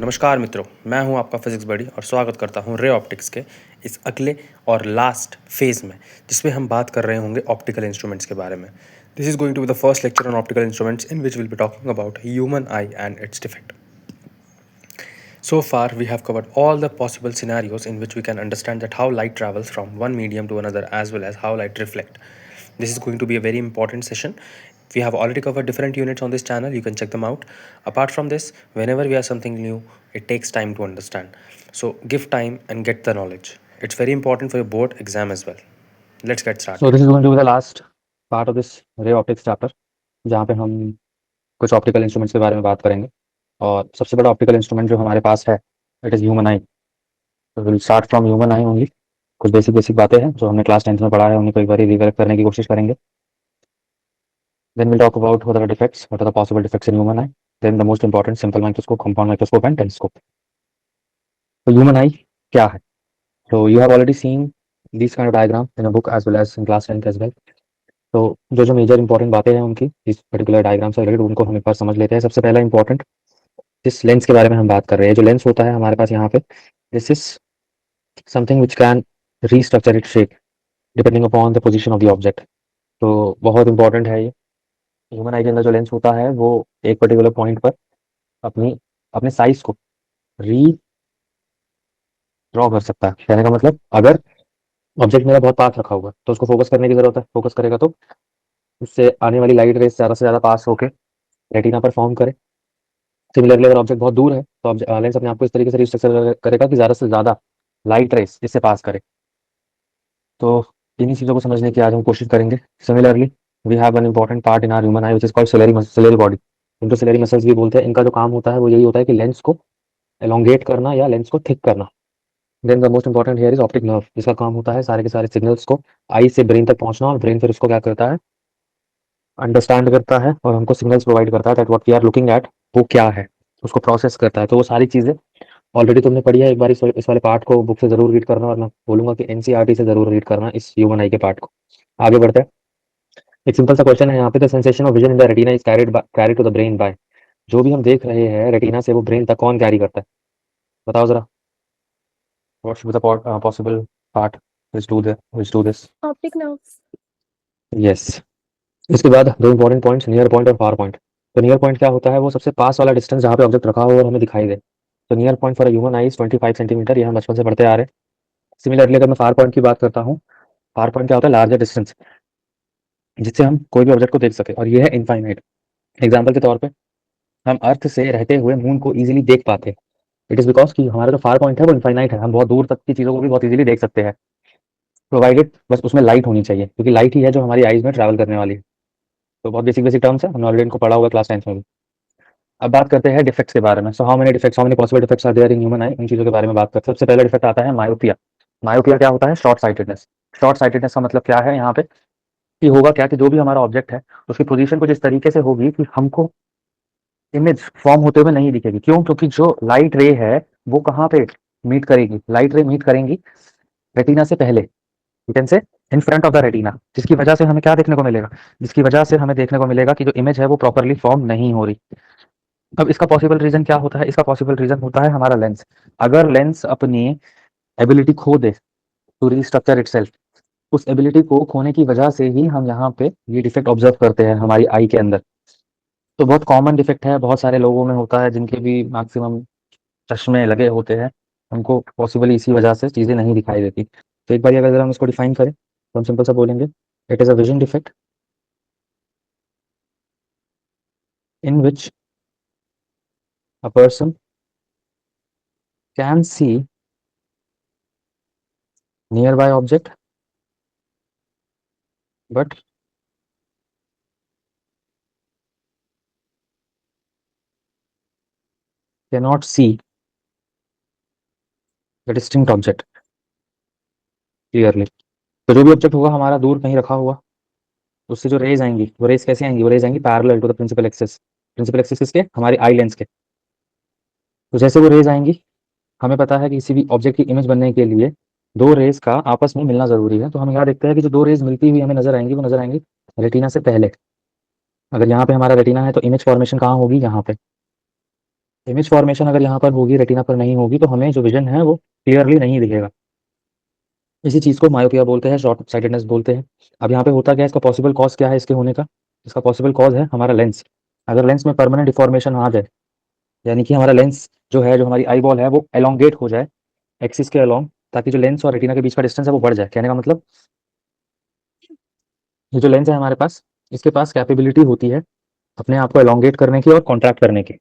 नमस्कार मित्रों, मैं हूं आपका फिजिक्स बडी और स्वागत करता हूं रे ऑप्टिक्स के इस अगले और लास्ट फेज में, जिसमें हम बात कर रहे होंगे ऑप्टिकल इंस्ट्रूमेंट्स के बारे में। This is going to be the first lecture on optical instruments in which will be talking about human eye and its defect. So far, we have covered all the possible scenarios in which we can understand that how light travels from one medium to another, as well as how light reflect. This is going to be a very important session. We have already covered different units on this channel. You can check them out. Apart from this, whenever we have something new, it takes time to understand. So give time and get the knowledge. It's very important for your board exam as well. Let's get started. So this is going to be the last part of this ray optics chapter, जहाँ पे हम कुछ optical instruments के बारे में बात करेंगे। और सबसे बड़ा ऑप्टिकल इंस्ट्रूमेंट जो हमारे पास है, इट इज़ ह्यूमन आई। तो will start from human eye only. कुछ बेसिक बातें हैं जो हमने क्लास 10th में पढ़ा है, उन्हीं को एक बार रिकलेक्ट करने की कोशिश करेंगे। Then will talk about what are the defects, what are the possible defects in human eye. Then the most important, simple microscope, compound microscope and telescope. तो ह्यूमन आई क्या है? तो you have already seen this kind of diagram in a book as well as in class 10th as well. तो जो major important बातें हैं उनकी इस पर्टिकुलर डायग्राम से रिलेटेड, उनको हम एक बार समझ लेते हैं। सबसे पहला इंपॉर्टेंट, जिस लेंस के बारे में हम बात कर रहे हैं, जो लेंस होता है हमारे पास यहाँ पे, this is something which can restructure it shape depending upon the position of the object. तो बहुत इंपॉर्टेंट है ये। ह्यूमन आई के अंदर जो लेंस होता है वो एक पर्टिकुलर पॉइंट पर अपनी अपने साइज को री ड्रॉ कर सकता है। कहने का मतलब, अगर ऑब्जेक्ट मेरा बहुत पास रखा हुआ है तो उसको फोकस करने की जरूरत है। फोकस करेगा तो उससे आने वाली लाइट रेस ज़्यादा से ज़्यादा पास होकर रेटिना पर फॉर्म करे। सिमिलरली अगर ऑब्जेक्ट बहुत दूर है तो लेंस अपने आप को इस तरीके से रिस्ट्रक्चर करेगा कि ज़्यादा से ज़्यादा लाइट रेस इससे पास करे। तो इन्हीं चीज़ों को समझने की आज हम कोशिश करेंगे। Similarly we have an important part in our human eye which is called ciliary body. इनको सिलेरी मसल्स भी बोलते हैं। इनका जो काम होता है वो यही होता है कि लेंस को एलोंगेट करना या लेंस को थिक करना। Then the most important here is optic nerve. इसका काम होता है सारे के सारे सिग्नल्स को आई से ब्रेन तक पहुंचना, और ब्रेन फिर उसको क्या करता है, अंडरस्टैंड करता है और हमको सिग्नल्स प्रोवाइड करता है that what we are looking at वो क्या है, उसको प्रोसेस करता है। तो वो सारी चीज़ें ऑलरेडी तुमने पढ़ी है। एक बार इस वाले पार्ट को बुक से जरूर रीड करना, और मैं बोलूंगा कि एनसीईआरटी से जरूर रीड करना इस ह्यूमन आई के पार्ट को। आगे बढ़ते हैं। एक सिंपल सा क्वेश्चन है यहाँ पे, the sensation of vision in the retina is carried to the brain by. जो भी हम देख रहे हैं रेटिना से, वो ब्रेन तक कौन कैरी करता है? बताओ जरा, what should be the possible part which do this? Optic nerves. Yes. इसके बाद दो इंपॉर्टेंट पॉइंट्स, नियर पॉइंट और फार पॉइंट। तो नियर पॉइंट क्या होता है? वो सबसे पास वाला डिस्टेंस जहाँ पे ऑब्जेक्ट रखा हो और हमें दिखाई दे। तो near point for human I 25 centimetre, ये हम बचपन से पढ़ते आ रहे हैं। सिमिलरली अगर मैं फार पॉइंट की बात करता हूँ, फार पॉइंट क्या होता है? लार्जर डिस्टेंस जिससे हम कोई भी ऑब्जेक्ट को देख सके, और ये है इनफाइनाइट। एग्जाम्पल के तौर पे, हम अर्थ से रहते हुए मून को इजीली देख पाते हैं। इट इज बिकॉज कि हमारा जो फार पॉइंट है वो इनफाइनाइट है। हम बहुत दूर तक की चीज़ों को भी बहुत इजीली देख सकते हैं, प्रोवाइडेड बस उसमें लाइट होनी चाहिए, क्योंकि लाइट ही है जो हमारी आइज में ट्रैवल करने वाली है। तो बहुत बेसिक टर्म्स है, हमने ऑलरेडी इनको पढ़ा हुआ क्लास 10th में भी। अब बात करते हैं डिफेक्ट्स के बारे में। So how many possible defects are there in human eye, इन चीज़ों के बारे में बात करते हैं। सबसे पहला डिफेक्ट आता है मायोपिया। मायोपिया क्या होता है? Short sightedness. शॉर्ट साइटेडनेस का मतलब क्या है यहाँ पे, कि होगा क्या कि जो भी हमारा ऑब्जेक्ट है उसकी पोजीशन कुछ इस तरीके से होगी कि हमको इमेज फॉर्म होते हुए नहीं दिखेगी। क्यों? क्योंकि जो लाइट रे है वो कहाँ पे मीट करेगी? लाइट रे मीट करेंगी रेटिना से पहले, you can say in front of the retina, जिसकी वजह से हमें क्या देखने को मिलेगा? जिसकी वजह से हमें देखने को मिलेगा कि जो इमेज है वो प्रॉपरली फॉर्म नहीं हो रही। अब इसका पॉसिबल रीजन क्या होता है? इसका पॉसिबल रीजन होता है हमारा लेंस। अगर लेंस अपनी एबिलिटी खो दे टू रीस्ट्रक्चर इटसेल्फ, उस एबिलिटी को खोने की वजह से ही हम यहाँ पे ये डिफेक्ट ऑब्जर्व करते हैं हमारी आई के अंदर। तो बहुत कॉमन डिफेक्ट है, बहुत सारे लोगों में होता है, जिनके भी मैक्सिमम चश्मे लगे होते हैं, उनको पॉसिबली इसी वजह से चीज़ें नहीं दिखाई देती। तो एक बार अगर हम इसको डिफाइन करें तो हम सिंपल सा बोलेंगे, it is a vision defect in which a person can see near by object but cannot see the distinct object clearly। तो जो भी ऑब्जेक्ट होगा हमारा दूर कहीं रखा हुआ, उससे जो रेज आएंगी, वो रेज कैसे आएंगी? वो रेज आएंगी parallel to the principal axis. Principal axis किसके? हमारी आई लेंस के। तो जैसे वो रेज आएंगी, हमें पता है कि किसी भी ऑब्जेक्ट की इमेज बनने के लिए दो रेज का आपस में मिलना जरूरी है। तो हम यहाँ देखते हैं कि जो दो रेज मिलती हुई हमें नजर आएंगी, वो नजर आएंगी रेटिना से पहले। अगर यहाँ पे हमारा रेटिना है तो इमेज फॉर्मेशन कहाँ होगी? यहाँ पे। इमेज फॉर्मेशन अगर यहाँ पर होगी, रेटिना पर नहीं होगी, तो हमें जो विजन है वो क्लियरली नहीं दिखेगा। इसी चीज़ को मायोपिया बोलते हैं, शॉर्ट साइटेडनेस बोलते हैं। अब यहाँ पे होता क्या है, इसका पॉसिबल कॉज क्या है इसके होने का? इसका पॉसिबल कॉज है हमारा लेंस। अगर लेंस में परमानेंट डिफॉर्मेशन आ जाए, यानी कि हमारा लेंस जो है, जो हमारी आई बॉल है, वो एलोंगेट हो जाए एक्सिस के अलोंग, ताकि जो लेंस और रेटिना के बीच का डिस्टेंस है वो बढ़ जाए। कहने का मतलब, ये जो लेंस है हमारे पास, इसके पास कैपेबिलिटी होती है अपने आप को एलोंगेट करने की और कॉन्ट्रैक्ट करने की।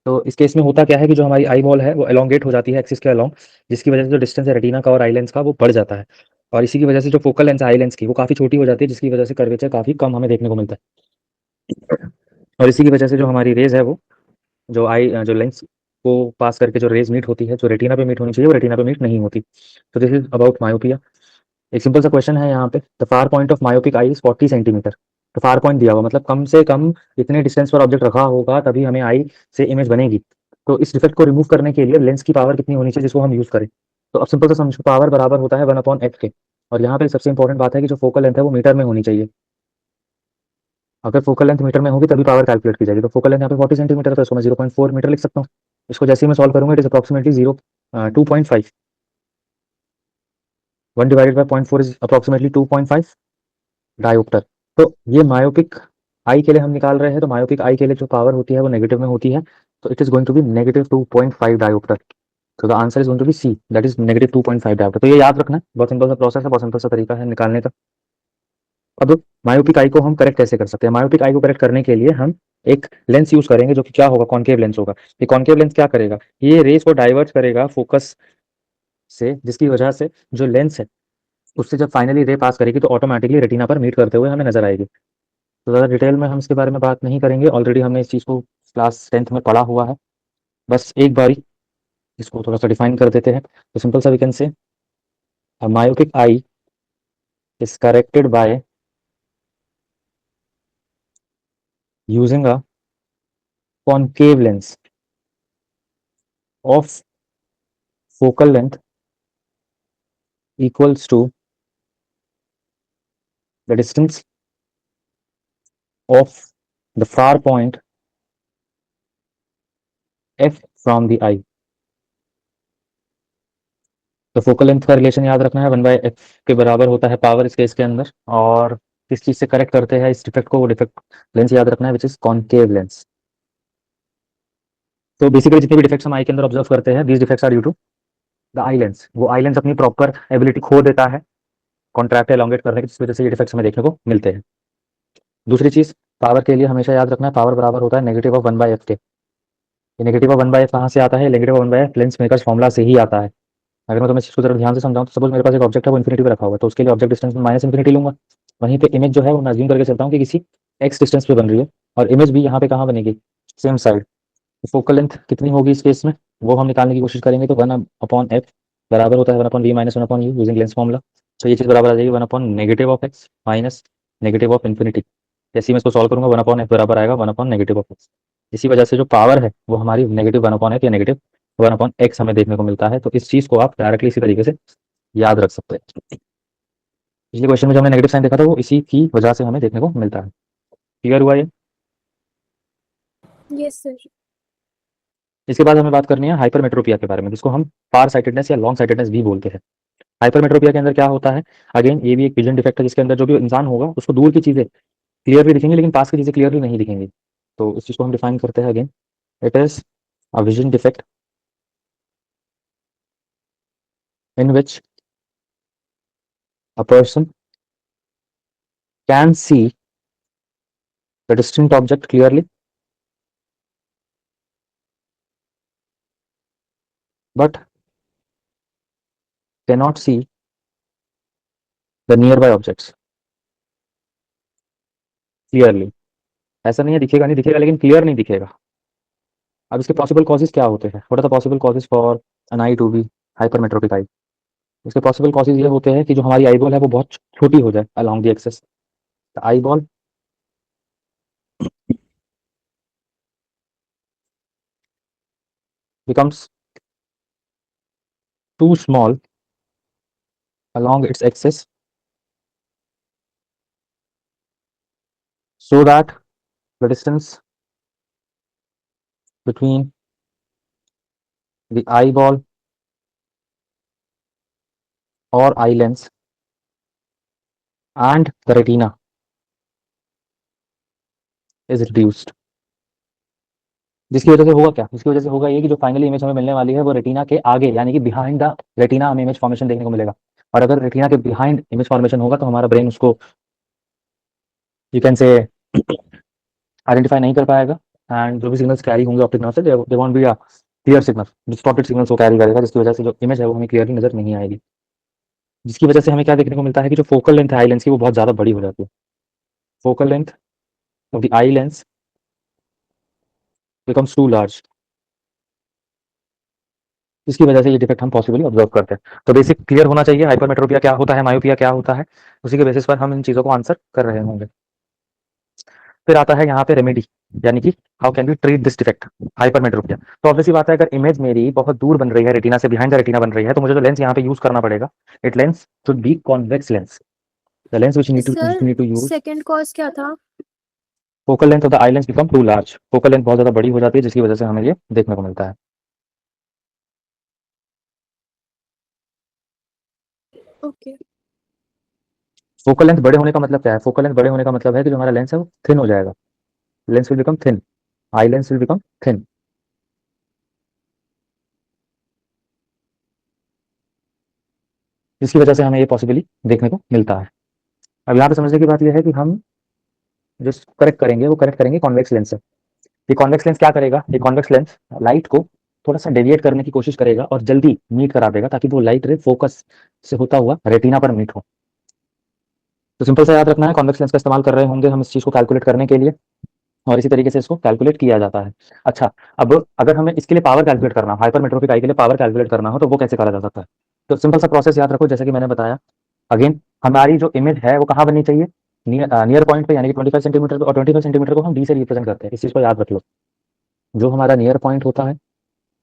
तो इस केस में होता क्या है कि जो हमारी आई बॉल है वो एलोंगेट हो जाती है एक्सिस के अलोंग, जिसकी वजह से जो डिस्टेंस है रेटिना का और आई लेंस का वो बढ़ जाता है। और इसी की वजह से जो फोकल लेंथ है आई लेंस की, वो काफ़ी छोटी हो जाती है, जिसकी वजह से कर्वेचर काफ़ी कम हमें देखने को मिलता है। और इसी की वजह से जो हमारी रेज है वो, जो लेंस को पास करके जो रेज मीट होती है, जो रेटिना पे मीट होनी चाहिए, वो रेटिना पे मीट नहीं होती। तो दिस इज अबाउट मायोपिया। एक सिंपल सा क्वेश्चन है यहाँ पे, the far point of myopic I is 40 centimetre. तो फार पॉइंट दिया हुआ मतलब कम से कम इतने डिस्टेंस पर ऑब्जेक्ट रखा होगा तभी हमें आई से इमेज बनेगी। तो इस डिफेक्ट को रिमूव करने के लिए लेंस की पावर कितनी होनी चाहिए जिसको हम यूज करें? तो अब सिंपल सा समझो, पावर बराबर होता है 1/f के। और यहाँ पे सबसे इंपॉर्टेंट बात है कि जो फोकल लेंथ है वो मीटर में होनी चाहिए। अगर फोकल लेंथ मीटर में होगी तभी पावर कैलकुलेट की जाएगी। तो फोकल लेंथ यहाँ पे 40 सेंटीमीटर है, तो इसको मैं 0.4 मीटर लिख सकता हूँ। इसको जैसे ही मैं सॉल्व करूंगा, it is approximately 2.5। 1 divided by 0.4 is approximately 2.5 dioptre. तो ये मायोपिक आई के लिए हम निकाल रहे हैं, तो मायोपिक आई के लिए जो पावर होती है वो नेगेटिव में होती है। तो it is going to be negative 2.5 dioptre. तो the answer is going to be C, that is negative 2.5 dioptre. तो ये याद रखना है, बहुत सिंपल सा प्रोसेस है, बहुत सिंपल सा तरीका है निकालने का। अब मायोपिक आई को हम करेक्ट कैसे कर सकते हैं? मायोपिक आई को करेक्ट करने के लिए हम एक लेंस यूज करेंगे, जो कि क्या होगा, कॉन्केव लेंस होगा। ये कॉन्केव लेंस क्या करेगा, ये रेस को डाइवर्ट करेगा फोकस से, जिसकी वजह से जो लेंस है उससे जब फाइनली रे पास करेगी तो ऑटोमेटिकली रेटिना पर मीट करते हुए हमें नजर आएगी। तो ज़्यादा डिटेल में हम इसके बारे में बात नहीं करेंगे, ऑलरेडी हमने इस चीज़ को क्लास 10th में पढ़ा हुआ है। बस एक बारी इसको थोड़ा सा डिफाइन कर देते हैं। तो सिंपल सा we can say, a myopic eye is corrected by using a concave lens of focal length equals to the distance of the far point f from the eye। तो फोकल लेंथ का relation याद रखना है, 1/f के बराबर होता है power इस केस के अंदर। और किस चीज़ से करेक्ट करते हैं इस डिफेक्ट को, वो डिफेक्ट लेंस याद रखना है, विच इज कॉन्केव लेंस। तो बेसिकली जितने भी डिफेक्ट्स हम आई के अंदर ऑब्जर्व करते हैं, these defects are due to the eye lens. वो आई लेंस अपनी प्रॉपर एबिलिटी खो देता है कॉन्ट्रैक्ट एलोंगेट करने की, जिस वजह से ये डिफेक्ट्स हमें देखने को मिलते हैं। दूसरी चीज, पावर के लिए हमेशा याद रखना है, पावर बराबर होता है नेगेटिव ऑफ 1/f के। ये नेगेटिव ऑफ 1/f कहाँ से आता है? Negative of 1/f lens makers formula से ही आता है। अगर मैं तुम्हें इसको जरा ध्यान से समझाऊं, तो सपोज मेरे पास एक ऑब्जेक्ट है, वो इन्फिनिटी पे रखा हुआ है, तो उसके लिए ऑब्जेक्ट डिस्टेंस में माइनस इन्फिनिटी लूंगा। वहीं पे इमेज जो है वो मैं अज्यूम करके चलता हूँ कि किसी एक्स डिस्टेंस पे बन रही है, और इमेज भी यहाँ पे कहाँ बनेगी? Same side. फोकल लेंथ कितनी होगी इस केस में, वो हम निकालने की कोशिश करेंगे। तो 1/f बराबर होता है 1/v minus 1/u using lens formula. तो ये चीज़ बराबर आ जाएगी 1/नेगेटिव of X minus negative of infinity. जैसे ही मैं इसको सॉल्व करूंगा, 1/f बराबर आएगा 1/नेगेटिव ऑफ एक्स। इसी वजह से जो पावर है वो हमारी नेगेटिव 1/f या नेगेटिव 1/x हमें देखने को मिलता है। तो इस चीज़ को आप डायरेक्टली इसी तरीके से याद रख सकते हैं। पिछले क्वेश्चन में जो हमने नेगेटिव साइन देखा था, वो इसी की वजह से हमें देखने को मिलता है। क्लियर हुआ ये? Yes sir. इसके बाद हमें बात करनी है हाइपरमेट्रोपिया के बारे में, जिसको हम फार साइटेडनेस या लॉन्ग साइटेडनेस भी बोलते हैं। हाइपरमेट्रोपिया के अंदर क्या होता है? अगेन ये भी एक विजन डिफेक्ट है, जिसके अंदर जो भी इंसान होगा उसको दूर की चीजें क्लियरली दिखेंगी, लेकिन पास की चीजें क्लियरली नहीं दिखेंगी। तो इस चीज को हम डिफाइन करते हैं। Again, it is a vision defect in which a person can see the distinct object clearly, but cannot see the near by objects clearly. ऐसा नहीं है दिखेगा नहीं दिखेगा, लेकिन क्लियर नहीं दिखेगा। अब इसके पॉसिबल कॉजेज क्या होते हैं? What are the possible causes for an eye to be hypermetropic eye? इसके पॉसिबल कॉजेज ये होते हैं कि जो हमारी आई बॉल है वो बहुत छोटी हो जाए along the axis. The eye ball becomes too small along its axis, so that the distance between the eye ball और eye lens and the retina is reduced. जिसकी वजह से होगा क्या, जिसकी वजह से होगा ये कि जो फाइनली इमेज हमें मिलने वाली है वो रेटिना के आगे यानी कि बिहाइंड द रेटिना हमें इमेज फॉर्मेशन देखने को मिलेगा। और अगर रेटिना के बिहाइंड इमेज फॉर्मेशन होगा तो हमारा ब्रेन उसको यू कैन से आइडेंटिफाई नहीं कर पाएगा। एंड जो भी सिग्नल्स कैरी होंगे ऑप्टिक नर्व से they won't be a clear signal, distorted signals वो कैरी करेगा, जिसकी वजह से जो इमेज है वो हमें क्लियरली नजर नहीं आएगी। जिसकी वजह से हमें क्या देखने को मिलता है कि जो फोकल लेंथ है आई लेंस की वो बहुत ज़्यादा बड़ी हो जाती है। Focal length of the eye lens becomes too large, जिसकी वजह से ये डिफेक्ट हम पॉसिबली ऑब्जर्व करते हैं। तो बेसिक क्लियर होना चाहिए हाइपरमेट्रोपिया क्या होता है, मायोपिया क्या होता है, उसी के बेसिस पर हम इन चीज़ों को आंसर कर रहे होंगे। फिर आता है यहाँ पे रेमेडी, यानी कि how can we treat this defect hypermetropia. तो ऑब्वियसली बात है अगर इमेज मेरी बहुत दूर बन रही है, रेटिना से बिहाइंड द रेटिना बन रही है, तो मुझे जो लेंस यहाँ पे यूज करना पड़ेगा, it lens should be convex lens, the lens which sir need to use. Second cause क्या था? Focal length of the eye lens become too large, focal length बहुत ज्यादा बड़ी हो जाती है जिसकी वजह से हमें ये देखने को मिलता है। ओके। फोकल लेंथ बड़े होने का मतलब क्या है, फोकल लेंथ बड़े होने का मतलब है कि जो हमारा लेंस है वो थिन हो जाएगा, lens will become thin, eye lens will become thin. जिसकी वजह से हमें ये पॉसिबली देखने को मिलता है। अब यहाँ पे समझने की बात यह है कि हम जो करेक्ट करेंगे वो करेक्ट करेंगे कॉन्वेक्स लेंस से। ये कॉन्वेक्स लेंस क्या करेगा, ये कॉन्वेक्स लेंस लाइट को थोड़ा सा डेविएट करने की कोशिश करेगा और जल्दी मीट करा देगा ताकि वो लाइट रे फोकस से होता हुआ रेटिना पर मीट हो। तो सिंपल सा याद रखना है, कॉन्वेक्स लेंस का इस्तेमाल कर रहे होंगे हम इस चीज़ को कैलकुलेट करने के लिए और इसी तरीके से इसको कैलकुलेट किया जाता है। अच्छा, अब अगर हमें इसके लिए पावर कैलकुलेट करना हो, हाइपरमेट्रोपिक आई के लिए पावर कैलकुलेट करना हो तो वो कैसे करा जा सकता है। तो सिंपल सा प्रोसेस याद रखो, जैसे कि मैंने बताया अगेन, हमारी जो इमेज है वो कहाँ बननी चाहिए, नियर पॉइंट पे, यानी कि 25 सेंटीमीटर पे, और 25 सेंटीमीटर को हम डी से रिप्रेजेंट करते हैं, इस चीज़ को याद रख लो। जो हमारा नियर पॉइंट होता है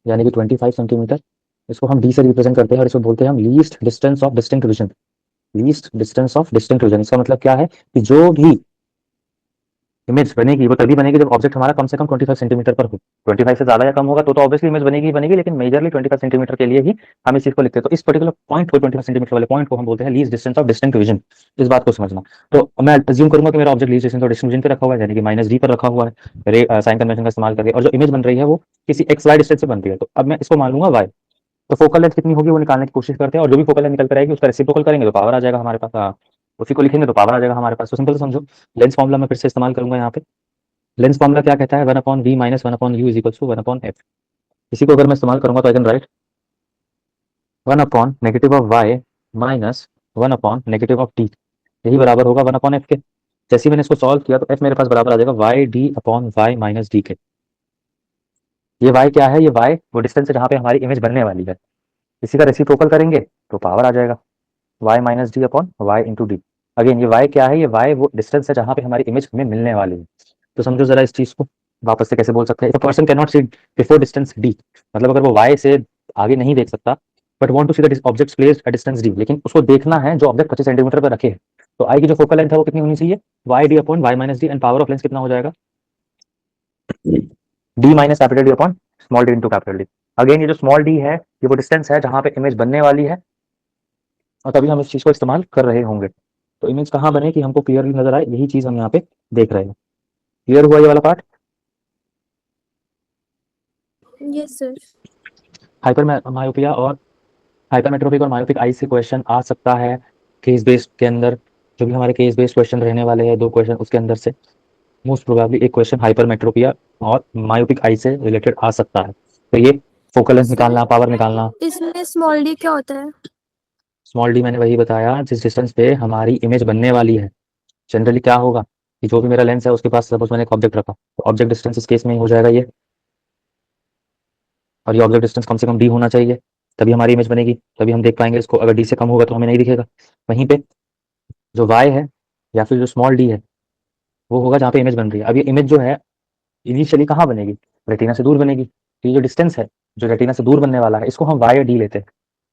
यानी कि 25 सेंटीमीटर, इसको हम डी से रिप्रेजेंट करते हैं और इसको बोलते हैं हम least distance of distinct vision. Least distance of distinct vision, इसका मतलब क्या है कि जो भी इमेज बनेगी वो तभी बनेगी जब ऑब्जेक्ट हमारा कम से कम 25 सेंटीमीटर पर हो। 25 से ज्यादा या कम होगा तो ऑब्वियसली इमेज बनेगी ही बनेगी, लेकिन मेजरली 25 सेंटीमीटर के लिए ही हम इस चीज को लिखते हैं। तो इस पर्टिकुलर पॉइंट को, 25 सेंटीमीटर वाले पॉइंट को हम बोलते हैं least distance of distinct vision. इस बात को समझना। तो मैं अज्यूम करूंगा कि मेरा object least distance of distinct vision पे रखा हुआ है, यानी कि -d पर रखा हुआ है साइन कन्वेंशन का इस्तेमाल करके, और जो इमेज बन रही है वो किसी एक्स वाई डिस्टेंस से बन रही है। तो अब मैं इसको मान लूंगा वाई। तो फोकल लेंथ कितनी होगी वो निकालने की कोशिश करते हैं, और जो भी फोकल लेंथ निकल कर आएगी उसका रेसिप्रोकल करेंगे तो पावर आ जाएगा हमारे पास। उसी को लिखेंगे तो पावर आ जाएगा हमारे पास। तो सिंपल से समझो, लेंस फॉर्मूला मैं फिर से इस्तेमाल करूंगा यहाँ पे। लेंस फॉर्मूला क्या कहता है, 1/v minus 1/u is equals to 1/f। इसी को अगर मैं इस्तेमाल करूंगा तो आई कैन राइट 1/नेगेटिव ऑफ y माइनस 1/नेगेटिव ऑफ t, यही बराबर होगा 1/f के। जैसे ही मैंने इसको सॉल्व किया तो f मेरे पास बराबर आ जाएगा y/d/y माइनस d के। ये y क्या है, ये y वो डिस्टेंस है जहाँ पे हमारी इमेज बनने वाली है, इसी का रेसिप्रोकल करेंगे तो पावर आ जाएगा y minus D upon Y into D. Again ये y क्या है, ये y वो डिस्टेंस है जहाँ पे हमारी इमेज हमें मिलने वाली है। तो समझो जरा इस चीज को, वापस से कैसे बोल सकते हैं, if a person can not see before distance d, मतलब अगर वो y से आगे नहीं देख सकता but want to see the object placed at distance d, लेकिन उसको देखना है जो ऑब्जेक्ट 25 सेंटीमीटर पर रखे है, तो आई की जो फोकल लेंथ है वो कितनी होनी चाहिए, Y D upon Y minus D, and power of lens कितना हो जाएगा, D minus capital D upon small D into capital D. Again ये जो स्मॉल डी है ये वो डिस्टेंस है जहां पे इमेज बनने वाली है, और तभी हम इस चीज को इस्तेमाल कर रहे होंगे। तो इमेज कहाँ बने कि हमको क्लियरली नजर आए, यही चीज हम यहाँ पे देख रहे हैं। क्लियर हुआ ये वाला part. Yes sir. Hyper myopia और हाइपरमेट्रोपिक और मायोपिक आई से क्वेश्चन आ सकता है केस बेस्ड के अंदर। जो भी हमारे केस बेस्ड क्वेश्चन रहने वाले हैं, 2 क्वेश्चन, उसके अंदर से मोस्ट प्रोबेबली एक क्वेश्चन हाइपरमेट्रोपिया और मायोपिक आई से रिलेटेड आ सकता है। तो ये फोकल लेंथ सर निकालना, पावर निकालना। इसमें स्मॉल डी क्या होता है? स्मॉल डी मैंने वही बताया, जिस डिस्टेंस पे हमारी इमेज बनने वाली है। जनरली क्या होगा कि जो भी मेरा लेंस है उसके पास सपोज मैंने एक ऑब्जेक्ट रखा, तो ऑब्जेक्ट डिस्टेंस इस केस में हो जाएगा ये, और ये ऑब्जेक्ट डिस्टेंस कम से कम डी होना चाहिए, तभी हमारी इमेज बनेगी, तभी हम देख पाएंगे इसको। अगर डी से कम होगा तो हमें नहीं दिखेगा। वहीं पे जो वाई है या फिर जो स्मॉल डी है वो होगा जहाँ पे इमेज बन रही है। अब ये इमेज जो है इनिशियली कहाँ बनेगी, रेटिना से दूर बनेगी। तो ये जो डिस्टेंस है जो रेटिना से दूर बनने वाला है इसको हम वाई डी लेते हैं,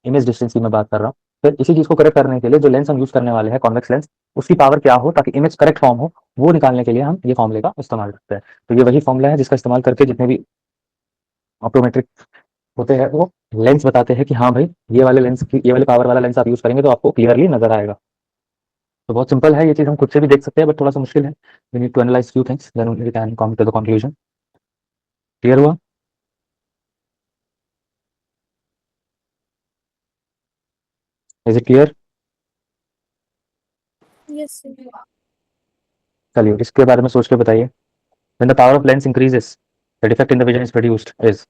इमेज डिस्टेंस की मैं बात कर रहा हूँ। फिर इसी चीज को करेक्ट करने के लिए जो लेंस हम यूज करने वाले हैं कॉन्वेक्स लेंस, उसकी पावर क्या हो ताकि इमेज करेक्ट फॉर्म हो, वो निकालने के लिए हम ये फॉर्मूले का इस्तेमाल करते हैं। तो ये वही फॉर्मूला है जिसका इस्तेमाल करके जितने भी ऑप्टोमेट्रिक होते हैं वो लेंस बताते हैं कि हाँ भाई ये वाले पावर वाला लेंस आप यूज करेंगे तो आपको क्लियरली नजर आएगा। तो बहुत सिंपल है, ये चीज हम खुद से भी देख सकते हैं, बट थोड़ा सा मुश्किल है। We need to analyse few things then we can come to the conclusion. Clear हुआ? Is it clear? Yes sir. चलिए इसके बारे में सोच के बताइए। When the power of lens increases the defect in the vision is produced is.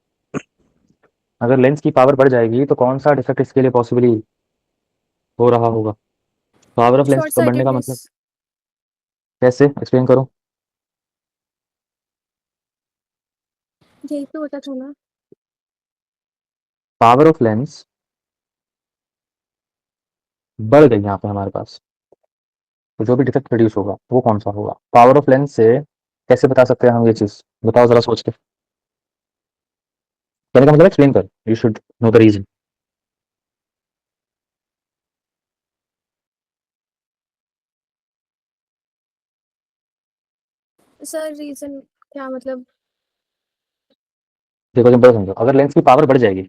अगर lens की पावर बढ़ जाएगी तो कौन सा डिफेक्ट इसके लिए पॉसिबली हो रहा होगा? पावर ऑफ लेंस शॉर्ट का बढ़ने का मतलब साइटेडनेस। कैसे, एक्सप्लेन करो। यही तो होता था ना। पावर ऑफ लेंस बढ़ गई यहाँ पे हमारे पास, तो जो भी डिफेक्ट प्रोड्यूस होगा वो कौन सा होगा? पावर ऑफ लेंस से कैसे बता सकते हैं हम ये चीज? बताओ जरा सोच के। कहने का मतलब एक्सप्लेन कर, you should know the reason. Sir reason क्या मतलब? देखो सिंपल समझो, अगर लेंस की पावर बढ़ जाएगी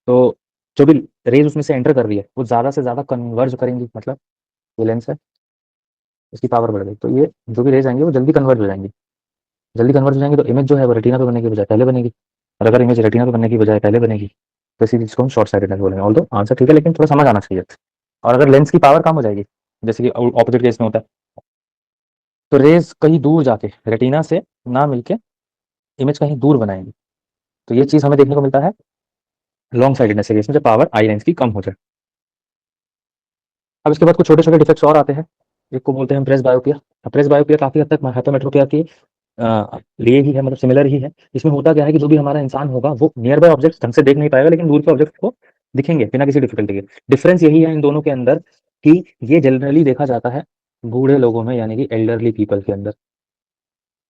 तो जो भी रेज उसमें से एंटर कर रही है वो ज्यादा से ज्यादा कन्वर्ज करेंगी। मतलब ये लेंस है, इसकी पावर बढ़ गई तो ये जो भी रेज आएंगे वो जल्दी कन्वर्ज हो जाएंगी। जल्दी कन्वर्ज हो जाएंगे तो इमेज जो है वो रेटिना पे बनने की बजाय पहले बनेगी। और अगर इमेज रेटिना पे बनने की बजाय पहले बनेगी तो इसी चीज को हम शॉर्ट साइटेडनेस बोलेंगे। ऑल्दो आंसर ठीक है लेकिन थोड़ा समझ आना चाहिए। और अगर लेंस की पावर कम हो जाएगी, जैसे कि ऑपोजिट केस में होता है, तो रेज कहीं दूर जाके रेटिना से ना मिलके इमेज कहीं दूर बनाएंगी। तो ये चीज हमें देखने को मिलता है लॉन्ग साइटेडनेस के केस में, जब पावर आई लेंस की कम हो जाए। अब इसके बाद कुछ छोटे छोटे डिफेक्ट्स और आते हैं। एक को बोलते हैं प्रेस बायोपिया। प्रेस बायोपिया काफी हद तक हाइपरमेट्रोपिया के लिए ही है, मतलब सिमिलर ही है। इसमें होता क्या है कि जो भी हमारा इंसान होगा वो नियर बाय ऑब्जेक्ट ढंग से देख नहीं पाएगा, लेकिन दूर के ऑब्जेक्ट को दिखेंगे बिना किसी डिफिकल्टी के। डिफरेंस यही है इन दोनों के अंदर कि ये जनरली देखा जाता है बूढ़े लोगों में, यानी कि एल्डरली पीपल के अंदर।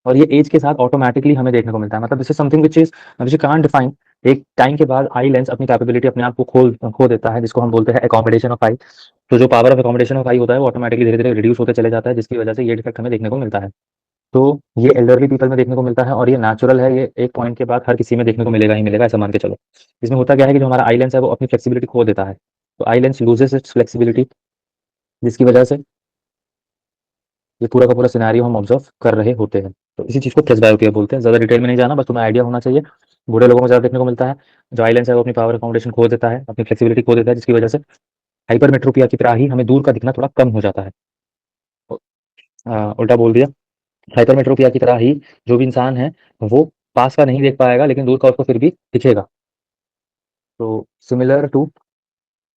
और ये एज के साथ ऑटोमेटिकली हमें देखने को मिलता है। मतलब this is something which can't define. एक टाइम के बाद आई लेंस अपनी कैपेबिलिटी अपने आप को खो देता है, जिसको हम बोलते हैं अकोमोडेशन ऑफ आई। तो जो पावर ऑफ अकोमोडेशन ऑफ आई होता है वो ऑटोमेटिकली धीरे धीरे रिड्यूस होते चले जाता है, जिसकी वजह से ये डिफेक्ट हमें देखने को मिलता है। तो ये एल्डरली पीपल में देखने को मिलता है और ये नेचुरल है। ये एक पॉइंट के बाद हर किसी में देखने को मिलेगा ही मिलेगा, ऐसा मान के चलो। इसमें होता क्या है कि जो हमारा आई लेंस है वो अपनी फ्लेक्सिबिलिटी खो देता है। तो eye lens loses it's flexibility, जिसकी वजह से ये पूरा का पूरा सिनेरियो हम ऑब्जर्व कर रहे होते हैं। तो इसी चीज को प्रेसबायोपिया बोलते हैं। ज्यादा डिटेल में नहीं जाना, बस तुम्हें आइडिया होना चाहिए। बूढ़े लोगों में ज्यादा देखने को मिलता है। जो आई लेंस है वो अपनी पावर अकोमोडेशन खो देता है, अपनी फ्लेक्सिबिलिटी खो देता है, जिसकी वजह से हाइपरमेट्रोपिया की तरह ही हमें दूर का दिखना थोड़ा कम हो जाता है। उल्टा बोल दिया। हाइपरमेट्रोपिया की तरह ही जो भी इंसान है वो पास का नहीं देख पाएगा, लेकिन दूर का उसको फिर भी दिखेगा। तो सिमिलर टू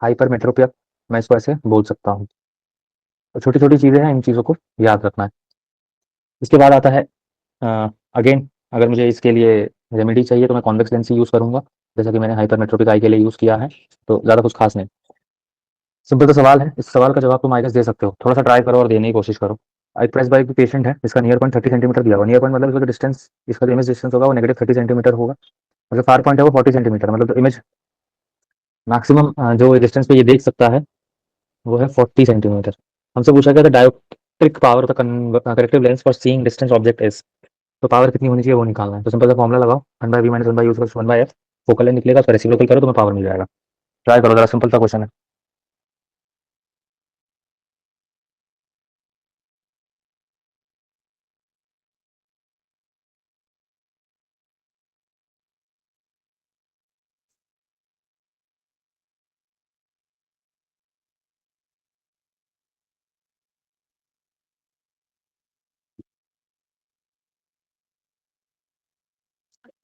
हाइपरमेट्रोपिया, मैं इसको ऐसे बोल सकता हूँ। तो छोटी छोटी चीजें हैं, इन चीजों को याद रखना है। इसके बाद आता है अगेन, अगर मुझे इसके लिए रेमेडी चाहिए तो मैं कॉन्वेक्स लेंस ही यूज करूंगा, जैसा कि मैंने हाइपरमेट्रोपिक आई के लिए यूज किया है। तो ज्यादा कुछ खास नहीं। सिंपल सा सवाल है, इस सवाल का जवाब तुम आई गेस दे सकते हो। थोड़ा सा ट्राई करो और देने की कोशिश करो। एक प्रेस बाय पेशेंट है, इसका नियर पॉइंट 30 सेंटीमीटर दिया हुआ। नियर पॉइंट मतलब इसका जो डिस्टेंस, इसका जो इमेज डिस्टेंस होगा वो -30 सेंटीमीटर होगा। और जो फार पॉइंट है वो 40 सेंटीमीटर, मतलब जो इमेज मैक्सिमम जो डिस्टेंस पे ये देख सकता है वो है 40 सेंटीमीटर। हमसे पूछा गया था dioptric power of the corrective lens for seeing distance object is. तो पावर कितनी होनी चाहिए वो निकालना है। तो सिंपल सा फॉर्मुला लगाओ, 1/v - 1/u = 1/f। Focal length निकलेगा, उसका रेसिप्रोकल करो, तुम्हें पावर मिल जाएगा। ट्राई करो जरा, सिंपल सा क्वेश्चन है।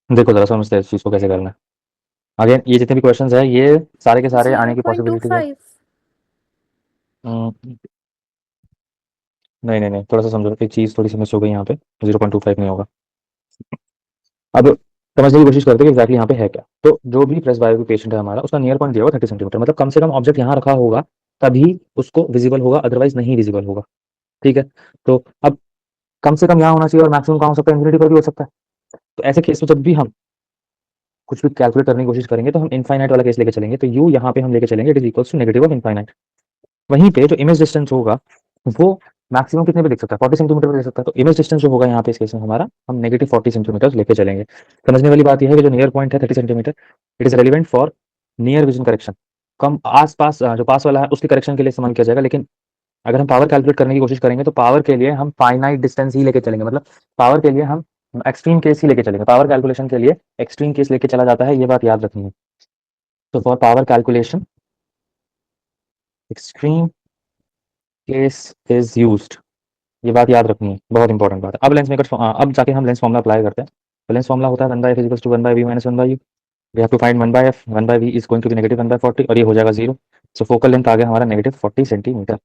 देखो जरा समझते हैं इस चीज को कैसे करना है। अगेन ये जितने भी क्वेश्चंस है ये सारे के सारे जीरो आने की पॉइंट टू पॉसिबिलिटी है। फाइव हम्म, नहीं नहीं नहीं, थोड़ा सा समझो, एक चीज थोड़ी सी मिस हो गई यहाँ पे। 0.25 नहीं होगा। अब समझने की कोशिश करते हैं कि एग्जैक्टली यहाँ पे है क्या। तो जो भी प्रेस बायो पेशेंट है हमारा, उसका नियर पॉइंट दिया हुआ 30 सेंटीमीटर, मतलब कम से कम ऑब्जेक्ट यहाँ रखा होगा तभी उसको विजिबल होगा, अदरवाइज नहीं विजिबल होगा। ठीक है। तो अब कम से कम यहाँ होना चाहिए और मैक्सिमम कहाँ हो सकता है, इन्फिनिटी पर भी हो सकता है। तो ऐसे केस में जब भी हम कुछ भी कैलकुलेट करने की कोशिश करेंगे तो हम इनफाइनाइट वाला केस लेके चलेंगे। तो यू यहाँ पे हम लेके चलेंगे it is equals to negative of infinite. वहीं पे जो इमेज डिस्टेंस होगा वो मैक्सिमम कितने पे देख सकता है, 40 सेंटीमीटर पे देख सकता है। तो इमेज डिस्टेंस जो होगा यहाँ पे इस केस में हमारा, हम नेगेटिव 40 सेंटीमीटर लेके चलेंगे। समझने वाली बात यह है कि जो नियर पॉइंट है 30 centimetre, it is relevant for near vision correction. कम आस पास जो पास वाला है उसके करेक्शन के लिए इस्तेमाल किया जाएगा। लेकिन अगर हम पावर कैलकुलेट करने की कोशिश करेंगे तो पावर के लिए हम फाइनाइट डिस्टेंस ही लेके चलेंगे, मतलब पावर के लिए हम एक्सट्रीम केस ही लेके चलेंगे। पावर कैलकुलेशन के लिए एक्सट्रीम केस लेके चला जाता है, ये बात याद रखनी है। तो for power calculation extreme case is used, ये बात याद रखनी है, बहुत इंपॉर्टेंट बात है। अब लेंस मेकर, अब जाके हम लेंस फॉर्मुला अप्लाई करते हैं। तो लेंस फॉर्मुला होता है 1/f equals to 1/v minus 1/u। We have to find 1/f, 1/v is going to be negative 1/40 और ये हो जाएगा 0। सो फोकल लेंथ आ गया हमारा नेगेटिव 40 सेंटीमीटर।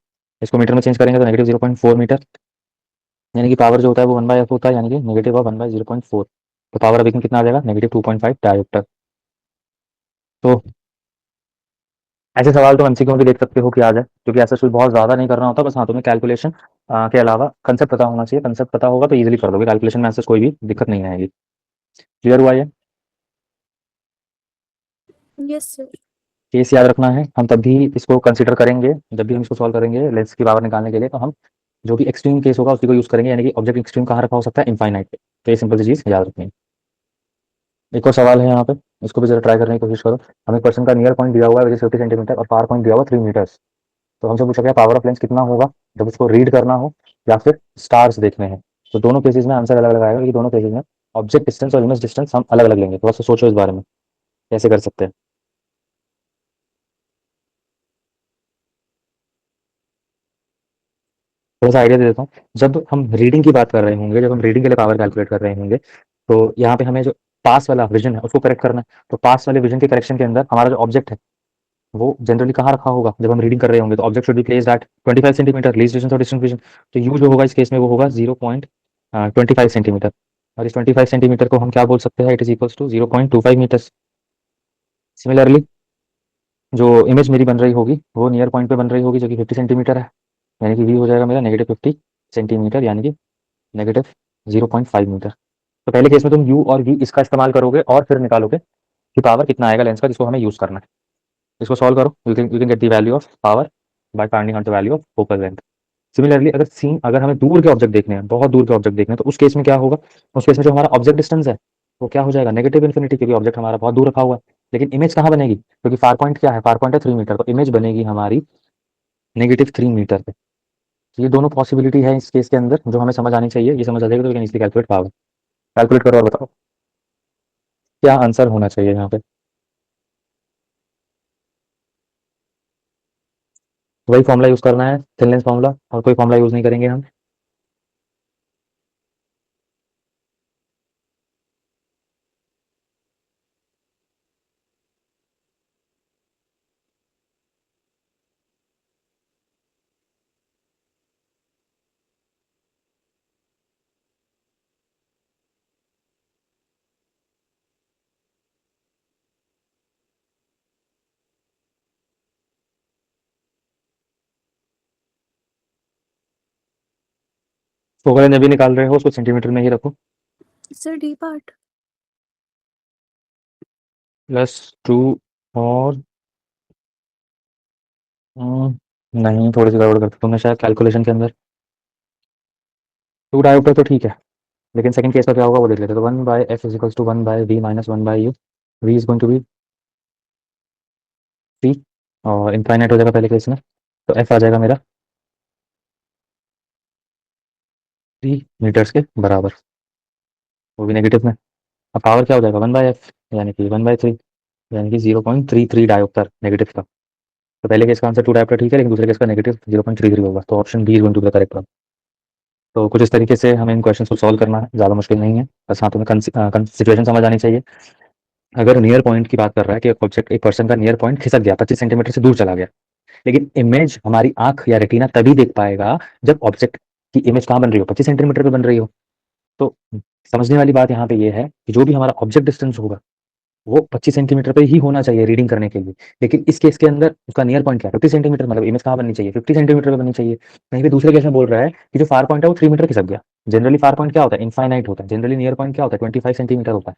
इसको मीटर में चेंज करेंगे तो नेगेटिव 0.4 मीटर, यानी कि पावर जो होता है वो 1/f होता है, यानी कि नेगेटिव ऑफ 1/0.4। तो पावर अभी कितना आ जाएगा, नेगेटिव 2.5 डायोप्टर। तो ऐसे सवाल तो एमसीक्यू में भी देख सकते हो कि आ जाए, क्योंकि ऐसा कुछ बहुत ज़्यादा नहीं करना होता, बस हाँ तुम्हें कैलकुलेशन के अलावा कंसेप्ट पता होना चाहिए। कंसेप्ट पता होगा तो इजीली कर दोगे, कैलकुलेशन में ऐसे कोई भी दिक्कत नहीं आएगी। क्लियर हुआ ये? Yes sir. केस याद रखना है, हम तब भी इसको कंसिडर करेंगे जब भी हम इसको सॉल्व करेंगे लेंस की पावर निकालने के लिए। तो हम जो भी एक्सट्रीम केस होगा उसी को यूज़ करेंगे, यानी कि ऑब्जेक्ट एक्सट्रीम कहाँ रखा हो सकता है, इनफाइनाइट पे। तो ये सिंपल सी चीज़ याद रखनी है। एक और सवाल है यहाँ पे, इसको भी जरा ट्राई करने की कोशिश करो। हमें क्वेश्चन का नियर पॉइंट दिया हुआ है 50 सेंटीमीटर और पावर पॉइंट दिया हुआ 3 मीटर्स। तो हमसे पूछा गया पावर ऑफ लेंस कितना होगा जब उसको रीड करना हो या फिर स्टार्स देखने हैं। तो दोनों केसेस में आंसर अलग अलग आएगा, क्योंकि दोनों केसेस में ऑब्जेक्ट डिस्टेंस और इमेज डिस्टेंस हम अलग अलग लेंगे। थोड़ा सा सोचो इस बारे में कैसे कर सकते हैं। थोड़ा सा आइडिया दे देता हूँ। जब हम रीडिंग की बात कर रहे होंगे, जब हम रीडिंग के लिए पावर कैलकुलेट कर रहे होंगे, तो यहाँ पे हमें जो पास वाला विजन है उसको करेक्ट करना है। तो पास वाले विजन के करेक्शन के अंदर हमारा जो ऑब्जेक्ट है वो जनरली कहाँ रखा होगा जब हम रीडिंग कर रहे होंगे। तो object should be placed at 25 centimetre least distance और डिस्टेंस विजन। तो यू जो होगा इस केस में वो होगा 0.25 सेंटीमीटर, और इस 25 सेंटीमीटर को हम क्या बोल सकते हैं, it is equals to 0.25 metres. Similarly जो इमेज मेरी बन रही होगी वो नियर पॉइंट पे बन रही होगी, जो कि 50 सेंटीमीटर है, यानी कि वी हो जाएगा मेरा नेगेटिव 50 सेंटीमीटर, यानी कि नेगेटिव 0.5 मीटर। तो पहले केस में तुम यू और वी इसका इस्तेमाल करोगे और फिर निकालोगे कि पावर कितना आएगा लेंस का, जिसको हमें यूज़ करना है। इसको सॉल्व करो, you can get the value of power by finding out the value of focal length. Similarly अगर हमें दूर के ऑब्जेक्ट देखने हैं, बहुत दूर के ऑब्जेक्ट देखने हैं, तो उस केस में क्या होगा, उस केस में जो हमारा ऑब्जेक्ट डिस्टेंस है वो क्या हो जाएगा, नेगेटिव इन्फिनिटी, क्योंकि ऑब्जेक्ट हमारा बहुत दूर रखा हुआ है। लेकिन इमेज कहाँ बनेगी, क्योंकि फार पॉइंट क्या है, फार पॉइंट है 3 मीटर, तो इमेज बनेगी हमारी नेगेटिव 3 मीटर पे। तो ये दोनों पॉसिबिलिटी है इस केस के अंदर जो हमें समझ आनी चाहिए। ये समझ आ जाएगा तो we can easily calculate power. Calculate करो और बताओ क्या आंसर होना चाहिए यहाँ पे। वही फॉर्मूला यूज करना है, थिन लेंस फॉर्मूला, और कोई फॉर्मूला यूज नहीं करेंगे हम। फोकल जब भी निकाल रहे हो उसको सेंटीमीटर में ही रखो। Sir D part. +2 और नहीं, थोड़ी सी गड़बड़ करते तुमने शायद कैलकुलेशन के अंदर। 2 डायोप्टर तो ठीक है, लेकिन सेकंड केस में क्या होगा वो देख लेते हैं। तो 1/f is equals to 1/v minus 1/u। v is going to be 3 और इनफाइनाइट हो जाएगा पहले केस में। तो f आ जाएगा मेरा 3 मीटर्स के बराबर, वो भी नेगेटिव में। अब पावर क्या हो जाएगा 1/f, यानी कि 1/3, यानी कि 0.33 डायोप्टर नेगेटिव का। तो पहले केस का आंसर 2 डायोप्टर ठीक है, लेकिन दूसरे केस का नेगेटिव 0.33 होगा। तो option B is going to be the correct one. तो कुछ इस तरीके से हमें इन क्वेश्चन को सॉल्व करना है, ज़्यादा मुश्किल नहीं है। बस हाँ तुम्हें सिचुएशन समझ आनी चाहिए। अगर नियर पॉइंट की बात कर रहा है कि ऑब्जेक्ट, एक पर्सन का नियर पॉइंट खिसक गया, 25 सेंटीमीटर से दूर चला गया, लेकिन इमेज हमारी आंख या रेटिना तभी देख पाएगा जब ऑब्जेक्ट की इमेज कहाँ बन रही हो, 25 सेंटीमीटर पे बन रही हो। तो समझने वाली बात यहाँ पे ये है कि जो भी हमारा ऑब्जेक्ट डिस्टेंस होगा वो 25 सेंटीमीटर पे ही होना चाहिए रीडिंग करने के लिए। लेकिन इस केस के अंदर उसका नियर पॉइंट क्या है, 50 सेंटीमीटर, मतलब इमेज कहाँ बननी चाहिए, 50 सेंटीमीटर पे बननी चाहिए। कहीं पे दूसरे केस में बोल रहा है कि जो फार पॉइंट है वो 3 मीटर खिसक गया। जनरली फार पॉइंट क्या होता है, इनफाइनाइट होता है। जनरली नियर पॉइंट क्या होता है, 25 सेंटीमीटर होता है।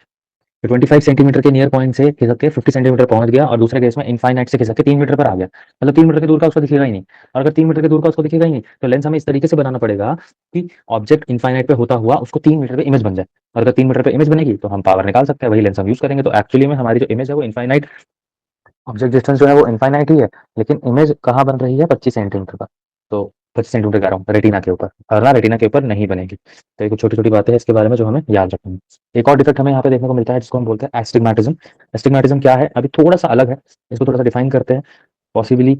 तो 25 सेंटीमीटर के नियर पॉइंट से खिसक के 50 सेंटीमीटर पहुंच गया, और दूसरे केस में इनफाइनाइट से खिसक के 3 मीटर पर आ गया। मतलब 3 मीटर के दूर का उसको दिखेगा ही नहीं। और अगर 3 मीटर के दूर का उसको दिखेगा ही नहीं, तो लेंस हमें इस तरीके से बनाना पड़ेगा कि ऑब्जेक्ट इनफाइनाइट पे होता हुआ उसको 3 मीटर पे इमेज बन जाए। और अगर 3 मीटर पे इमेज बनेगी तो हम पावर निकाल सकते हैं, वही लेंस हम यूज करेंगे। तो एक्चुअली में हमारी जो इमेज है वो इनफाइनाइट, ऑब्जेक्ट डिस्टेंस जो है वो इनफाइनाइट ही है, लेकिन इमेज कहाँ बन रही है, 25 सेंटीमीटर का। तो 25 सेंटीमीटर कह रहा हूँ रेटिना के ऊपर, वरना रेटिना के ऊपर नहीं बनेगी। तो ये कुछ छोटी छोटी बातें हैं इसके बारे में जो हमें याद रखनी है। एक और डिफेक्ट हमें यहाँ पे देखने को मिलता है जिसको हम बोलते हैं एस्टिग्मेटिज्म। एस्टिग्मेटिज्म क्या है, अभी थोड़ा सा अलग है, इसको थोड़ा सा डिफाइन करते हैं। पॉसिबली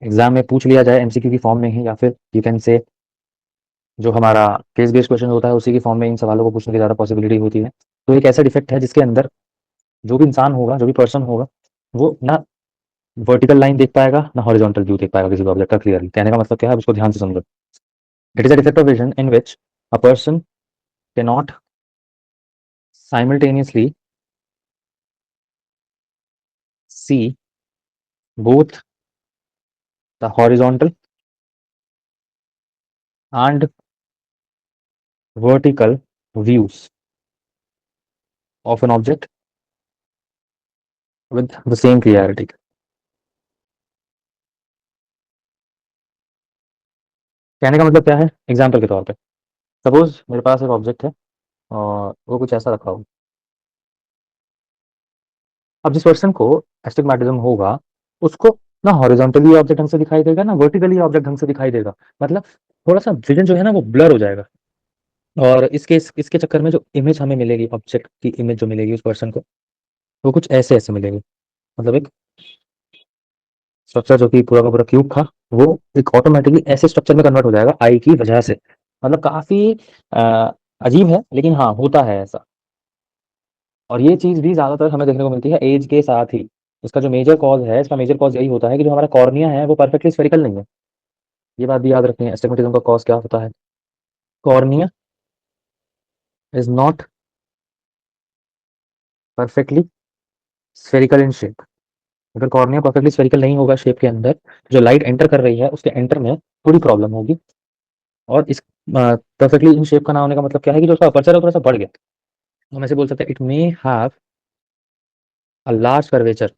एग्जाम में पूछ लिया जाए एमसीक्यू की फॉर्म में ही, या फिर यू कैन से जो हमारा केस बेस्ड क्वेश्चन होता है उसी की फॉर्म में इन सवालों को पूछने की ज़्यादा पॉसिबिलिटी होती है। तो एक ऐसा डिफेक्ट है जिसके अंदर जो भी इंसान होगा, जो भी पर्सन होगा, वो ना वर्टिकल लाइन देख पाएगा ना हॉरिजॉन्टल व्यू देख पाएगा किसी भी ऑब्जेक्ट का क्लियरली। कहने का मतलब क्या है, अब इसको ध्यान से समझो। It is a defect of vision in which a person can not simultaneously see both the horizontal and vertical views of an object with the same clarity। कहने का मतलब क्या है, एग्जाम्पल के तौर पे सपोज मेरे पास एक ऑब्जेक्ट है और वो कुछ ऐसा रखा हो। अब जिस पर्सन को एस्टिग्मेटिज्म होगा उसको ना हॉरिजॉन्टली ऑब्जेक्ट ढंग से दिखाई देगा ना वर्टिकली ऑब्जेक्ट ढंग से दिखाई देगा। मतलब थोड़ा सा विजन जो है ना वो ब्लर हो जाएगा। और इसके चक्कर में जो इमेज हमें मिलेगी, ऑब्जेक्ट की इमेज जो मिलेगी उस पर्सन को, वो कुछ ऐसे ऐसे मिलेगी। मतलब एक स्ट्रक्चर जो कि पूरा का पूरा क्यूब था, वो एक ऑटोमेटिकली ऐसे स्ट्रक्चर में कन्वर्ट हो जाएगा आई की वजह से। मतलब काफी अजीब है, लेकिन हाँ होता है ऐसा। और ये चीज भी ज्यादातर हमें देखने को मिलती है एज के साथ ही। इसका जो मेजर कॉज है, इसका मेजर कॉज यही होता है कि जो हमारा कॉर्निया है वो परफेक्टली स्फेरिकल नहीं है। ये बात भी याद रखनी है, एस्टिग्मेटिज्म का कॉज क्या होता है। Cornea is not perfectly spherical in shape. अगर कॉर्निया परफेक्टली स्फेरिकल नहीं होगा शेप के अंदर, जो लाइट एंटर कर रही है उसके एंटर में थोड़ी प्रॉब्लम होगी। और इस परफेक्टली इन शेप का ना होने का मतलब क्या है कि जो उसका अपर्चर है वो थोड़ा सा बढ़ गया। हम ऐसे बोल सकते हैं it may have a large curvature.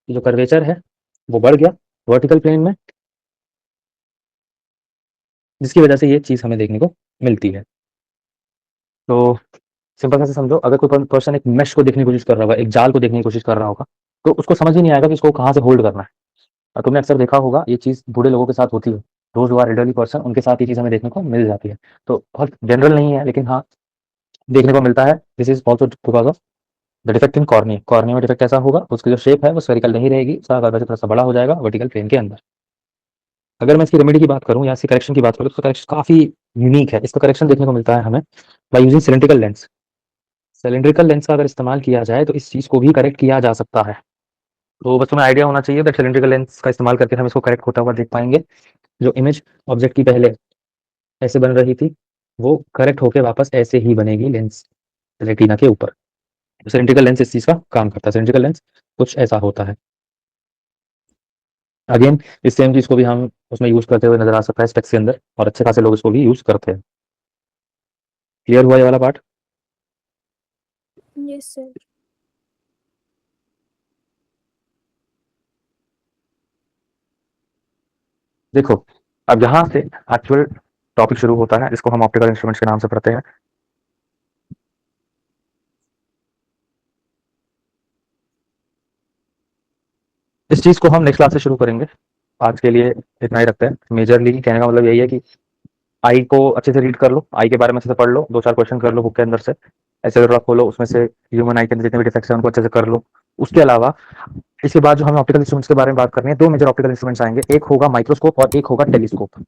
जो कर्वेचर है वो बढ़ गया वर्टिकल प्लेन में, जिसकी वजह से ये चीज हमें देखने को मिलती है। तो सिंपल से समझो, अगर कोई पर्सन एक मेश को देखने की कोशिश कर रहा होगा, एक जाल को देखने की कोशिश कर रहा होगा, तो उसको समझ ही नहीं आएगा कि इसको कहाँ से होल्ड करना है। और तुमने अक्सर देखा होगा ये चीज बूढ़े लोगों के साथ होती है। Those who are elderly person, उनके साथ ये चीज हमें देखने को मिल जाती है। तो बहुत जनरल नहीं है, लेकिन हाँ देखने को मिलता है। This is also because of the defect in cornea. Cornea में डिफेक्ट ऐसा होगा, उसकी जो शेप है वो स्फेरिकल नहीं रहेगी, उसका कर्वेचर थोड़ा सा बड़ा हो जाएगा वर्टिकल प्लेन के अंदर। अगर मैं इसकी रेमेडी की बात करूँ या इसकी करेक्शन की बात करूँ, तो करेक्शन काफी यूनिक है। इसका करेक्शन देखने को मिलता है हमें by using cylindrical lens. Cylindrical lens का अगर इस्तेमाल किया जाए तो इस चीज को भी करेक्ट किया जा सकता है। तो बस तुम्हें आइडिया होना चाहिए दैट सिलेंड्रिकल लेंस का इस्तेमाल करके हम इसको करेक्ट होता हुआ देख पाएंगे। जो इमेज ऑब्जेक्ट की पहले ऐसे बन रही थी, वो करेक्ट होके वापस ऐसे ही बनेगी लेंस रेटिना के ऊपर। सिलेंड्रिकल लेंस इस चीज का काम करता है। सिलेंड्रिकल लेंस कुछ ऐसा होता है। अगेन इस सेम चीज को भी हम उसमें यूज करते हुए नजर आ सकता है स्पेक्स के अंदर, और अच्छे खासे लोग इसको भी यूज करते हैं। क्लियर हुआ ये वाला पार्ट। Yes, sir. देखो, अब यहाँ से एक्चुअल टॉपिक शुरू होता है, जिसको हम ऑप्टिकल इंस्ट्रूमेंट्स के नाम से पढ़ते हैं। इस चीज को हम नेक्स्ट क्लास से शुरू करेंगे। आज के लिए इतना ही रखते हैं। मेजरली कहने का मतलब यही है कि आई को अच्छे से रीड कर लो, आई के बारे में अच्छे से पढ़ लो, दो चार क्वेश्चन कर लो बुक के अंदर से, ऐसे जरूर खोलो, उसमें से ह्यूमन आई के अंदर जितने भी डिफेक्ट्स हैं उनको अच्छे से कर लो। उसके अलावा इसके बाद जो हमें ऑप्टिकल इंस्ट्रूमेंट्स के बारे में बात करनी है, दो मेजर ऑप्टिकल इंस्ट्रूमेंट्स आएंगे, एक होगा माइक्रोस्कोप और एक होगा टेलीस्कोप।